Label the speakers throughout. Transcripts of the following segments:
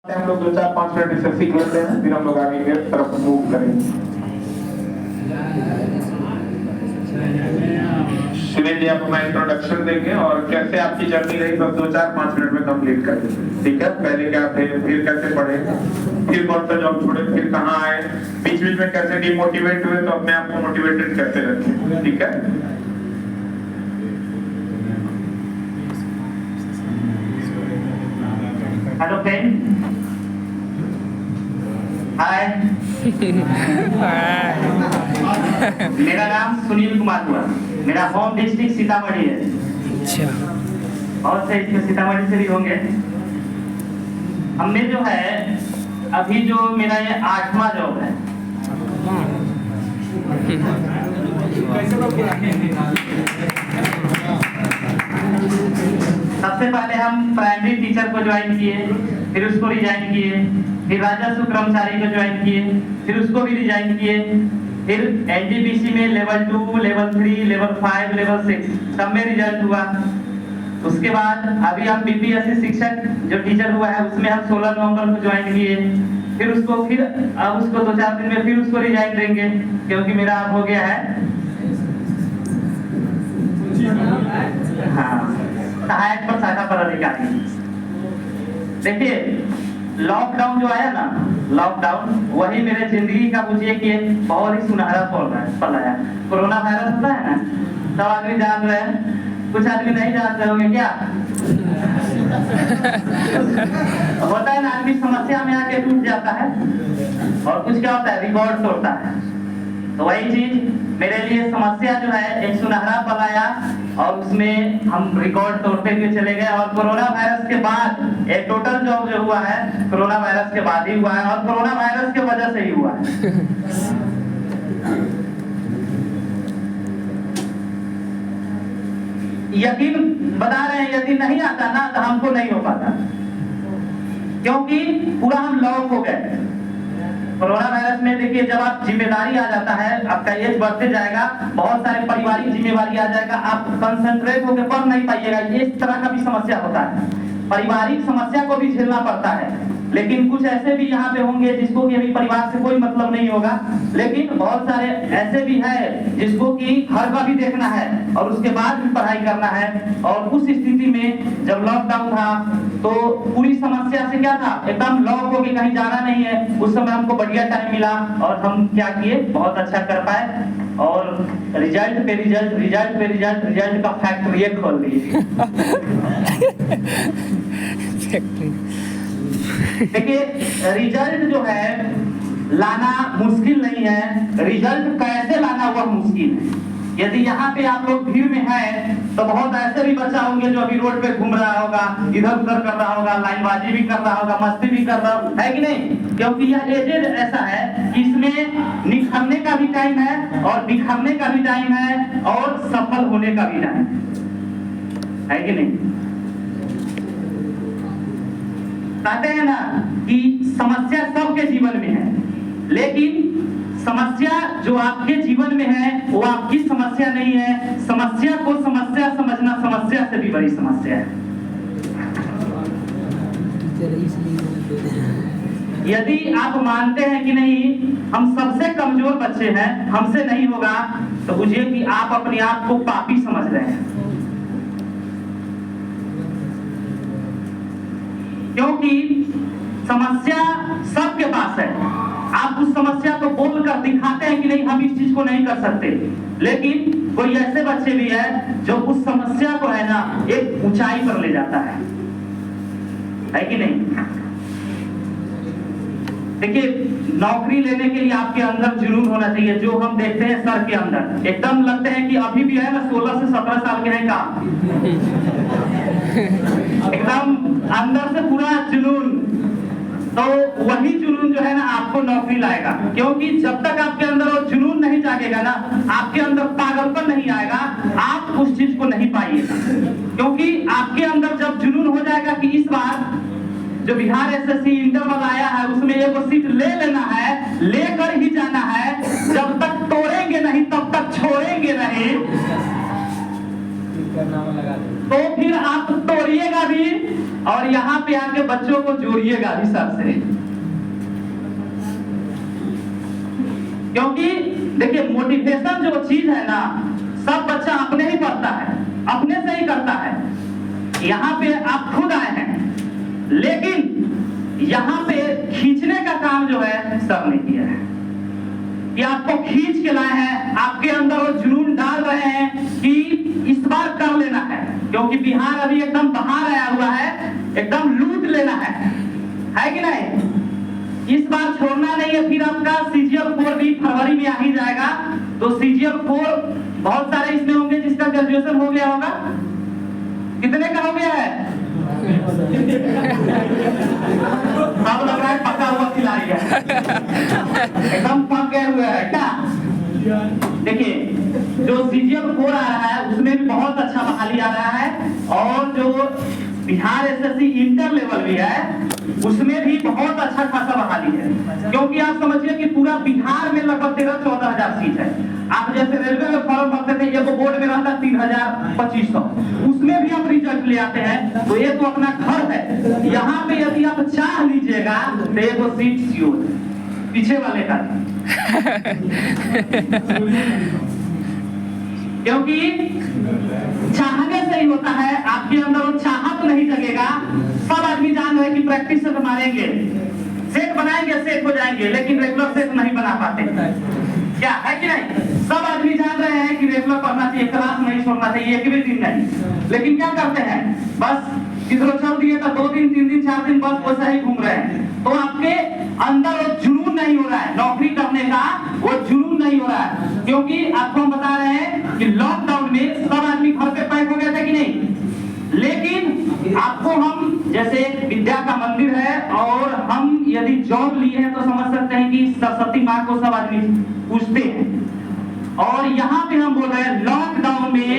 Speaker 1: हम लोग 2-4-5 मिनट इसे सीख लेते हैं, फिर हम लोग आगे की तरफ मूव करेंगे। सुनील जी आप अपना इंट्रोडक्शन देंगे और कैसे आपकी जर्नी रही, बस 2-4-5 मिनट में कंप्लीट कर देंगे, ठीक है? पहले क्या थे, फिर कैसे पढ़े, फिर कौन सा जॉब छोड़े, फिर कहाँ आए, बीच बीच में कैसे डिमोटिवेट हुए, तो अपने आप को मोटिवेटेड कैसे रखें, ठीक है?
Speaker 2: हेलो फ्रेंड, हाय। मेरा नाम सुनील कुमार हुआ। मेरा होम डिस्ट्रिक्ट सीतामढ़ी है।
Speaker 3: अच्छा,
Speaker 2: बहुत से इसमें सीतामढ़ी से भी होंगे। हमने जो है अभी जो मेरा ये 8वां जॉब है। सबसे पहले हम प्राइमरी टीचर को ज्वाइन किए, फिर उसको रिजाइन किए, फिर राजस्व कर्मचारी को ज्वाइन किए, फिर उसको भी रिजाइन किए, फिर एनटीपीसी में लेवल 2, लेवल 3, लेवल 5, लेवल 6 सब में रिजल्ट हुआ। उसके बाद अभी हम बीपीएससी शिक्षक जो टीचर हुआ है उसमें हम 16 नवंबर को ज्वाइन किए। फिर अब उसको 2-4 दिन में फिर उसको रिजाइन देंगे, क्योंकि मेरा अब हो गया है सहायक प्रशाखा पदाधिकारी। देखिए, लॉकडाउन जो आया ना, लॉकडाउन वही मेरे जिंदगी का मुझे कि बहुत ही सुनहरा पल आया। कोरोना वायरस होता है ना, सब आदमी जान रहे हैं, कुछ आदमी नहीं जानते होंगे क्या? होता है ना, आदमी समस्या में आके टूट जाता है और कुछ क्या होता है, रिकॉर्ड तोड़ता है। तो वही चीज मेरे लिए समस्या जो है एक सुनहरा पल आया और उसमें हम रिकॉर्ड तोड़ते हुए चले गए। और कोरोना वायरस के बाद एक टोटल जॉब जो हुआ है कोरोना वायरस के बाद ही हुआ है और कोरोना वायरस के वजह से ही हुआ है। यकीन बता रहे हैं, यदि नहीं आता ना तो हमको नहीं हो पाता, क्योंकि पूरा हम लॉक हो गए। कोरोना वायरस में देखिए, जब आप जिम्मेदारी आ जाता है, आपका एज बढ़ते जाएगा, बहुत सारे पारिवारिक जिम्मेवारी आ जाएगा, आप कंसंट्रेट होकर पढ़ नहीं पाइएगा। ये इस तरह का भी समस्या होता है। पारिवारिक समस्या को भी झेलना पड़ता है। लेकिन कुछ ऐसे भी यहाँ पे होंगे जिसको कि अभी परिवार से कोई मतलब नहीं होगा, लेकिन बहुत सारे ऐसे भी है जिसको कि घर का भी देखना है और उसके बाद भी पढ़ाई करना है। और उस स्थिति में जब लॉकडाउन था तो पूरी समस्या से क्या था, एकदम लॉक हो के कहीं जाना नहीं है। उस समय हमको बढ़िया टाइम मिला और हम क्या किए, बहुत अच्छा कर पाए और रिजल्ट पे रिजल्ट, रिजल्ट पे रिजल्ट, रिजल्ट का फैक्ट्री खोल दिए। देखिए, रिजल्ट जो है लाना मुश्किल नहीं है, रिजल्ट कैसे लाना वह मुश्किल है। यदि यहाँ पे आप लोग भीड़ में हैं तो बहुत ऐसे भी बच्चा होंगे जो अभी रोड पे घूम रहा होगा, इधर उधर कर रहा होगा, लाइनबाजी भी कर रहा होगा, मस्ती भी कर रहा होगा, है कि नहीं? क्योंकि यह एज ऐसा है कि इसमें निखरने का भी टाइम है और बिखरने का भी टाइम है और सफल होने का भी टाइम है कि नहीं? कहते हैं ना कि समस्या सबके जीवन में है, लेकिन समस्या जो आपके जीवन में है वो आपकी समस्या नहीं है। समस्या को समस्या समझना समस्या से भी बड़ी समस्या है। यदि आप मानते हैं कि नहीं हम सबसे कमजोर बच्चे हैं, हमसे नहीं होगा, तो बुझिए कि आप अपने आप को पापी समझ रहे हैं। क्योंकि समस्या सबके पास है। आप उस समस्या को बोल कर दिखाते हैं कि नहीं हम इस चीज को नहीं कर सकते, लेकिन कोई ऐसे बच्चे भी है जो उस समस्या को है ना एक ऊंचाई पर ले जाता है कि नहीं? देखिए, नौकरी लेने के लिए आपके अंदर जुनून होना चाहिए। जो हम देखते हैं सर के अंदर एकदम लगते हैं कि अभी भी है ना 16 से 17 साल के हैं का एकदम अंदर से पूरा जुनून। तो वही जुनून जो है ना आपको नौकरी लाएगा, क्योंकि जब तक आपके अंदर वो जुनून नहीं जागेगा ना, आपके अंदर पागलपन नहीं आएगा, आप उस चीज को नहीं पाइएगा। क्योंकि आपके अंदर जब जुनून हो जाएगा कि इस बार जो बिहार एसएससी इंटरवल आया है उसमें एक सीट ले लेना है, लेकर ही जाना है, जब तक तोड़ेंगे नहीं तब तक छोड़ेंगे नहीं। तो फिर आप तोड़िएगा भी और यहाँ पे आके बच्चों को जोड़िएगा भी सर से। क्योंकि देखिए मोटिवेशन जो चीज है ना, सब बच्चा अपने ही पढ़ता है, अपने से ही करता है। यहाँ पे आप खुद आए हैं, लेकिन यहाँ पे खींचने का काम जो है सर ने किया है कि आपको खींच के लाए हैं, आपके अंदर वो जुनून डाल रहे हैं कि इस बार कर लेना है। क्योंकि बिहार अभी एकदम बाहर आया हुआ है, एकदम लूट लेना है कि नहीं? इस बार छोड़ना नहीं है। फिर आपका CGL 4 भी फरवरी में आ ही जाएगा। तो CGL 4 बहुत सारे इसमें होंगे जिसका ग्रेजुएशन हो गया होगा। कितने का हो गया है? अब लग रहा है पका हुआ खिलाई है, एकदम पक गए हुए है क्या? देखिए जो CGL 4 आ रहा है उसमें भी बहुत अच्छा बहाली आ रहा है, और जो बिहार SSC इंटर लेवल भी है उसमें भी बहुत अच्छा खासा बहाली है। क्योंकि आप समझिए कि पूरा बिहार में लगभग 13-14 हजार सीट है। आप जैसे रेलवे में फॉर्म भरते थे, ये बोर्ड में रहता 3,2500, उसमें भी आप रिजल्ट ले आते हैं। तो ये तो अपना घर है। यहाँ पे यदि आप चाह लीजिएगा तो ये तो सीट सियोर पीछे वाले का क्योंकि चाहने से ही होता है। आपके अंदर वो चाहत नहीं जगेगा। सब आदमी जान रहे कि प्रैक्टिस से मारेंगे, सेट बनाएंगे, सेट हो जाएंगे, लेकिन रेगुलर सेट नहीं बना पाते। क्या है कि नहीं? सब आदमी जान रहे हैं कि रेगुलर पढ़ना चाहिए, क्लास नहीं छोड़ना चाहिए, एक भी दिन नहीं। लेकिन क्या करते हैं, बस किधर चल दिए तो 2 दिन 3 दिन 4 दिन बस वैसा ही घूम रहे हैं। तो आपके अंदर वो जुनून नहीं हो रहा है, नौकरी करने का वो जुनून नहीं हो रहा है। क्योंकि आपको हम बता रहे हैं कि लॉकडाउन में सब आदमी घर पे पैक हो गया था कि नहीं? लेकिन आपको हम जैसे विद्या का मंदिर है, और हम यदि जॉब लिए हैं तो समझ सकते हैं कि सरस्वती माँ को सब आदमी पूजते हैं। और यहाँ पे हम बोल रहे हैं लॉकडाउन में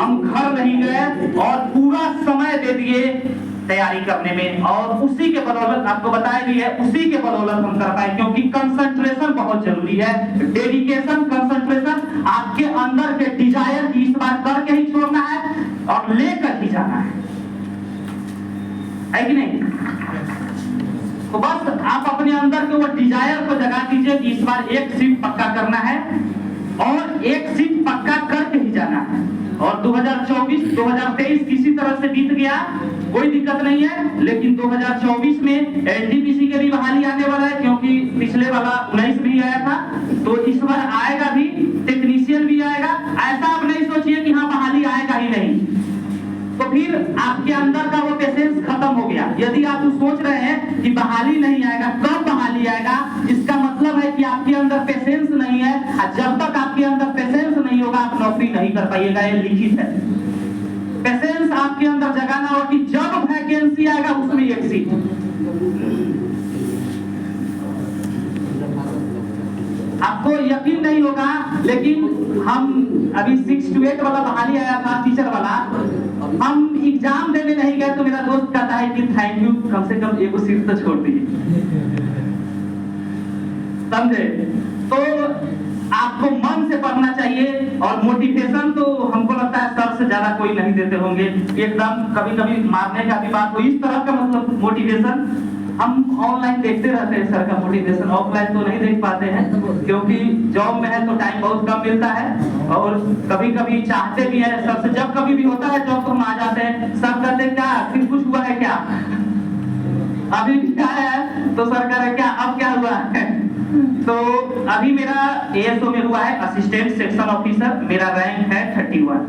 Speaker 2: हम घर नहीं गए और पूरा समय दे दिए तैयारी करने में, और उसी के बदौलत आपको बताया भी है, उसी के बदौलत हम कर पाए। क्योंकि कंसंट्रेशन बहुत जरूरी है, डेडिकेशन, कंसंट्रेशन, आपके अंदर के डिजायर की इस बार करके ही छोड़ना है और लेकर ही जाना है कि नहीं? तो बस आप अपने अंदर के वो डिजायर को जगा दीजिए कि इस बार एक सीट पक्का करना है और एक सीट पक्का करके ही जाना है। और 2024 2023 किसी तरह से बीत गया, कोई दिक्कत नहीं है। लेकिन 2024 में NTPC के भी बहाली आने वाला है, क्योंकि पिछले वाला 19 भी आया था, तो इस बार आएगा भी, टेक्नीशियन भी आएगा। ऐसा आप नहीं सोचिए कि हाँ बहाली आएगा ही नहीं। तो फिर आपके अंदर का वो पेशेंस खत्म हो गया। यदि आप सोच रहे हैं कि बहाली नहीं आएगा, कब बहाली आएगा, इसका मतलब है कि आपके अंदर पेशेंस नहीं है। जब तक आपके अंदर पेशेंस नहीं होगा आप नौकरी नहीं कर पाइएगा, ये लिखित है। पेशेंस आपके अंदर जगाना हो कि जब वैकेंसी आएगा उसमें एक सीट। आपको यकीन नहीं होगा, लेकिन हम अभी 6 to 8 वाला बहाली आया था, टीचर वाला, हम एग्जाम देने नहीं गए तो मेरा दोस्त कहता है कि थैंक यू, कम से कम एक सीट तो छोड़ दीजिए। समझे? तो आपको मन से पढ़ना चाहिए, और मोटिवेशन तो हमको लगता है सर से ज्यादा कोई नहीं देते होंगे। एकदम कभी कभी मारने का भी बात हो, इस तरह का मतलब मोटिवेशन हम ऑनलाइन देखते रहते हैं। सर का मोटिवेशन ऑफलाइन तो नहीं देख पाते हैं, क्योंकि जॉब में है तो टाइम बहुत कम मिलता है। और कभी कभी चाहते भी हैं सर से, जब कभी भी होता है जॉब तो हम आ जाते हैं, सर कहते हैं क्या फिर कुछ हुआ है क्या, अभी क्या है, तो सर कह रहे क्या अब क्या हुआ है। तो अभी मेरा ASO में हुआ है असिस्टेंट सेक्शन ऑफिसर, मेरा रैंक है 31।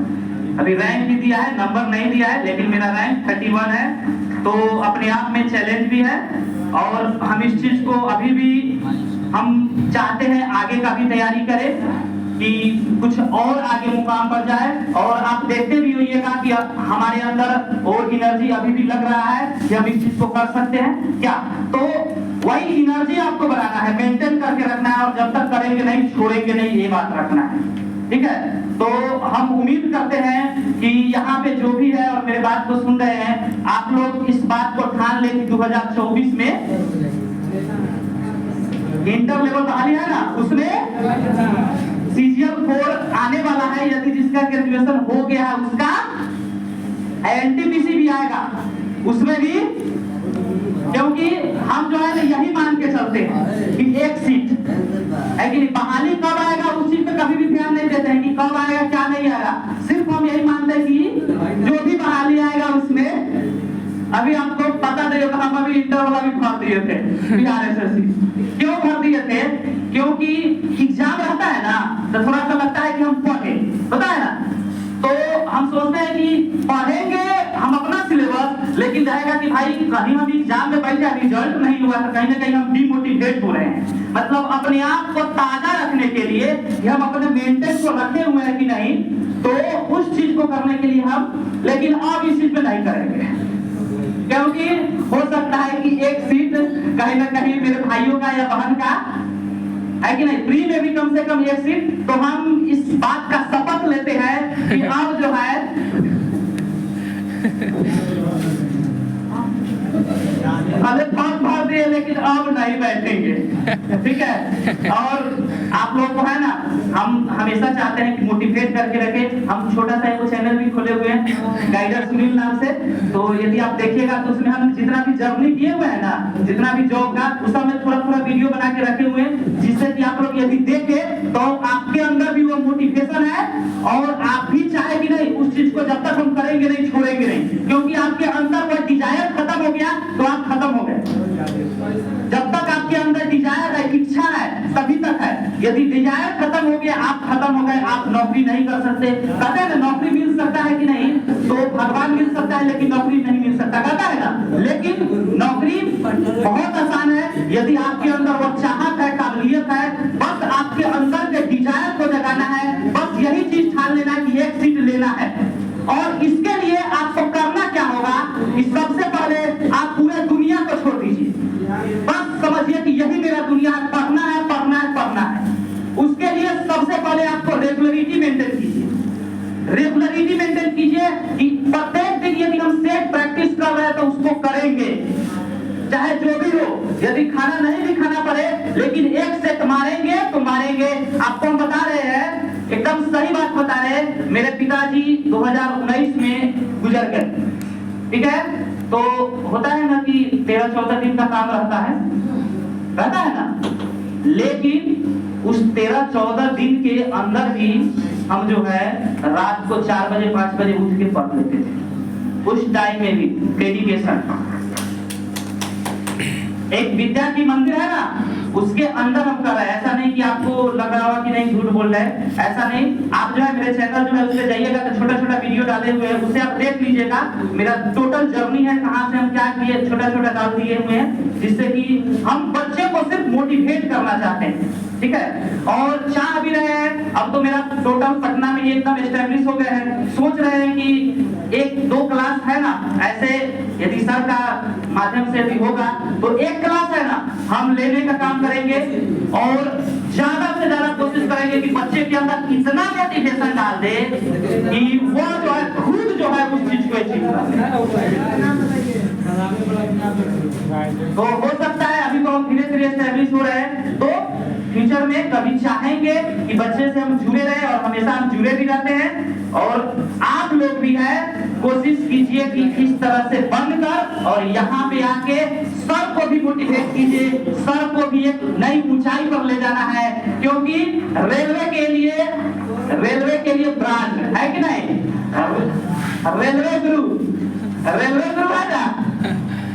Speaker 2: अभी रैंक भी दिया है, नंबर नहीं दिया है, लेकिन मेरा रैंक 31 है। तो अपने आप में चैलेंज भी है, और हम इस चीज को अभी भी हम चाहते हैं आगे का भी तैयारी करें कि कुछ और आगे मुकाम पर जाए। और आप देखते भी होइएगा कि हमारे अंदर और एनर्जी अभी भी लग रहा है कि हम इस चीज को कर सकते हैं क्या। तो वही एनर्जी आपको बनाना है, मेंटेन करके रखना है, और जब तक करेंगे नहीं छोड़ेंगे नहीं, ये बात रखना है, ठीक है। तो हम उम्मीद करते हैं कि यहाँ पे जो भी है और मेरे बात को सुन रहे हैं, आप लोग इस बात को ठान लें कि 2024 में इंटर लेवल बहाली है ना, उसमें CGL 4 आने वाला है। यदि जिसका ग्रेजुएशन हो गया है उसका एनटीपीसी भी आएगा उसमें भी, क्योंकि हम जो है ना यही मान के चलते हैं कि एक सीट है कि नहीं। बहाली कब आएगा उस चीज पे कभी भी ध्यान नहीं देते हैं कि कब आएगा क्या नहीं आएगा, सिर्फ हम यही मानते हैं कि जो भी बहाली आएगा उसमें, अभी आपको पता नहीं होगा, हम अभी इंटर वाला भी भर दिए थे बिहार एसएससी। क्यों भर दिए थे? क्योंकि एग्जाम रहता है ना तो थोड़ा सा लगता है कि हम पढ़े, पता है ना, तो हम सोचते हैं कि पढ़ेंगे हम अपना सिलेबस, लेकिन रहेगा कि भाई कहीं हम एग्जाम में बैठे रिजल्ट नहीं हुआ तो कहीं ना कहीं हम डिमोटिवेट हो रहे हैं। मतलब अपने आप को ताजा रखने के लिए कि हम अपने मेंटेन को रखे हुए हैं कि नहीं, तो उस चीज को करने के लिए हम, लेकिन अब इस चीज में नहीं करेंगे, क्योंकि हो सकता है कि एक सीट कहीं ना कहीं मेरे भाइयों का या बहन का है कि नहीं, प्री में भी कम से कम एक सीट, तो हम इस बात का शपथ लेते हैं कि अब जो है अरे फॉर्म भर दिए लेकिन अब नहीं बैठेंगे, ठीक है। और आप लोग को है ना, हम हमेशा चाहते हैं कि मोटिवेट करके रखें। हम छोटा सा एक चैनल भी खोले हुए हैं गाइडर सुनील नाम से, तो यदि आप देखिएगा तो उसमें हम जितना भी जर्नी किए हुए हैं ना, जितना भी जॉब का, उस समय थोड़ा थोड़ा वीडियो बना के रखे हुए हैं, जिससे कि आप लोग यदि देखें तो आपके अंदर भी वो मोटिवेशन है और आप भी चाहे कि नहीं उस चीज को जब तक हम करेंगे नहीं, छोड़ेंगे नहीं, क्योंकि आपके अंदर वो डिजायर खत्म हो गया तो आप खत्म हो गए। जब तक आपके अंदर डिजायर है, इच्छा है, तभी तक है। यदि डिजायर खत्म हो गया, आप खत्म हो गए, आप नौकरी नहीं कर सकते। कहते हैं ना नौकरी मिल सकता है कि नहीं, तो भगवान मिल सकता है लेकिन नौकरी नहीं मिल सकता, कहता है ना। लेकिन नौकरी बहुत आसान है यदि आपके अंदर वो चाहत है, काबिलियत है, बस आपके अंदर के डिजायर को जगाना है, बस यही चीज ठान लेना है कि एक सीट लेना है। और इसके लिए आपको करना क्या होगा, इस सबसे पहले आप पूरे दुनिया को छोड़ दीजिए, बस समझिए कि यही मेरा दुनिया है, पढ़ना है, पढ़ना है, पढ़ना है। उसके लिए सबसे पहले आपको रेगुलरिटी मेंटेन कीजिए। रेगुलरिटी मेंटेन कीजिए कि प्रत्येक दिन यदि हम सेट प्रैक्टिस कर रहे हैं तो उसको करेंगे, चाहे जो भी हो। यदि खाना नहीं भी खाना पड़े लेकिन एक सेट मारेंगे तो मारेंगे। आपको हम बता रहे हैं, एकदम सही बात बता रहे हैं, मेरे पिताजी 2019 में गुजर गए, ठीक है। तो होता है ना कि 13-14 दिन का काम रहता है ना, लेकिन उस 13-14 दिन के अंदर भी हम जो है रात को 4 बजे 5 बजे उठ के पढ़ लेते थे। उस टाइम में भी डेडिकेशन। एक विद्या की मंदिर है ना, उसके अंदर हम कर रहे हैं। ऐसा नहीं कि आपको लग रहा होगा कि नहीं झूठ बोल रहे हैं, ऐसा नहीं। आप जो है मेरे चैनल जो है उस पे जाइएगा तो छोटा छोटा वीडियो डाले हुए हैं, उसे आप देख लीजिएगा। मेरा टोटल जर्नी है, कहां से हम क्या किए, छोटा छोटा डाल दिए हुए हैं, जिससे कि हम बच्चे को सिर्फ मोटिवेट करना चाहते हैं, ठीक है। और चाह भी रहे हैं, अब तो मेरा टोटल पटना में एकदम एस्टेब्लिश हो गए हैं। सोच रहे हैं कि 1-2 क्लास है ना, ऐसे यदि सर का माध्यम से भी होगा तो 1 क्लास है ना हम लेने का काम करेंगे और ज्यादा से ज्यादा कोशिश करेंगे कि बच्चे के अंदर इतना मोटिवेशन डाल दे कि वो जो है खुद जो है उस चीज को अचीव करे। तो हो सकता है अभी तो हम धीरे धीरे एस्टेब्लिश हो रहे हैं, तो फ्यूचर में कभी चाहेंगे कि बच्चे से हम जुड़े रहे और हमेशा हम जुड़े भी रहते हैं। और आप लोग भी है कोशिश कीजिए कि इस तरह से बनकर और यहाँ पे आके सर को भी मोटिवेट कीजिए, सर को भी एक नई ऊंचाई पर ले जाना है, क्योंकि रेलवे के लिए ब्रांड है कि नहीं, रेलवे गुरु है ना।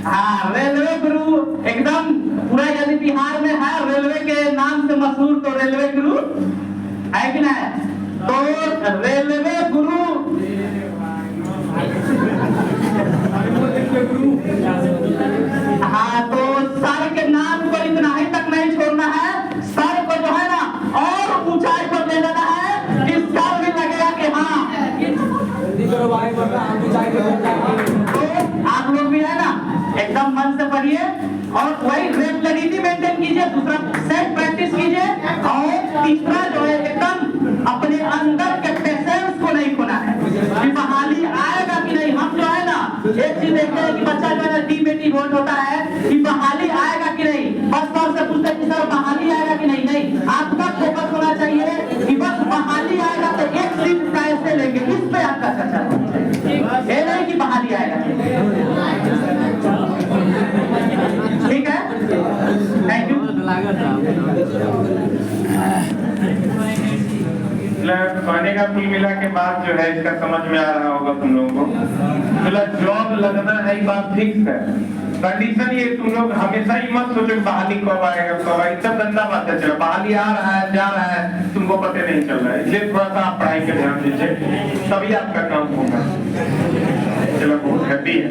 Speaker 2: हाँ, रेलवे गुरु एकदम पूरा यदि बिहार में है रेलवे के नाम से मशहूर, तो रेलवे गुरु है कि नहीं। तो रेलवे गुरु हाँ, तो सर के नाम को इतना ही तक नहीं छोड़ना है, सर को जो है ना और ऊंचाई पर ले जाना है कि सर भी लगेगा कि हाँ। तो आप लोग भी है ना एकदम मन से पढ़िए और वही रेगुलरिटी मेंटेन कीजिए, दूसरा सेट प्रैक्टिस कीजिए, और तीसरा जो है एकदम अपने अंदर के पेशेंस को नहीं खोना है कि बहाली आएगा कि नहीं। हम जो है ना एक चीज देखते हैं कि बच्चा जो है ना डिमोटिवेट होता है कि बहाली आएगा कि नहीं, बस सर से पूछते कि सर बहाली आएगा कि नहीं। नहीं, आपका फोकस होना चाहिए कि बस बहाली आएगा तो एक सीट कैसे लेंगे, इस पे आपका चर्चा होना चाहिए। ये नहीं कि
Speaker 1: मतलब कहने का कुल मिला के बाद जो है इसका समझ में आ रहा होगा तुम लोगों को, मतलब जॉब लगना है ये बात फिक्स है। कंडीशन ये तुम लोग हमेशा ही मत सोचो बहाली कब आएगा कब आएगा, सब गंदा बात है। चलो बहाली आ रहा है जा रहा है तुमको पता नहीं चल रहा है, इसलिए थोड़ा सा आप पढ़ाई पे ध्यान दीजिए तभी आपका काम होगा। चलो बहुत हैप्पी है।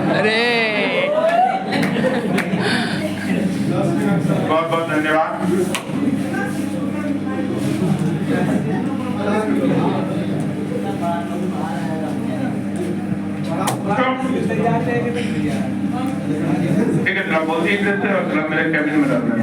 Speaker 3: अरे
Speaker 1: बहुत बहुत धन्यवाद। ठीक है, बोलती है मेरे कैबिन में रहना है।